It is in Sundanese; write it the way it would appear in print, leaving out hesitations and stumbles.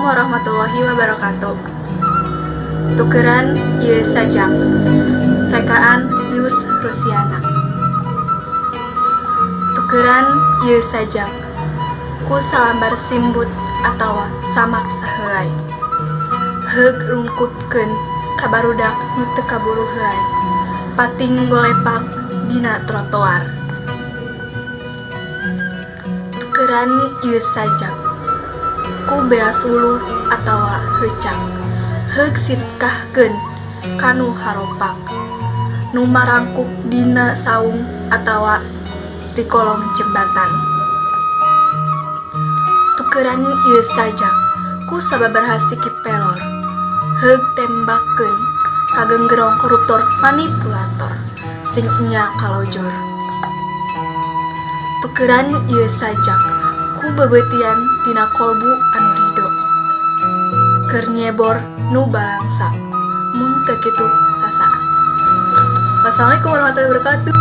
Assalamualaikum warahmatullahi wabarakatuh. Tukeran ieu sajak. Rekaan Yus Rusiana. Tukeran ieu sajak. Ku salambar simbut atawa samak saheulai. Heug rungkutkeun ka barudak nu teu kaburu heulai. Pating golepak dina trotoar. Tukeran ieu sajak. Ku beas uluh atawa heucak. Heug sitkahkeun kanu haropak. Nu marangkuk dina saung atawa di kolong jembatan. Tukeran ieu sajak. Ku sababaraha sikip pelor. Heug tembakkeun ka geunggerong koruptor manipulator sing nya kalojor. Tukeran ieu sajak. Ku bebeutian tina kolbu anu rido. Keur nyebor nu balangsa. Mun teu kitu sasa. Wassalamualaikum warahmatullahi wabarakatuh.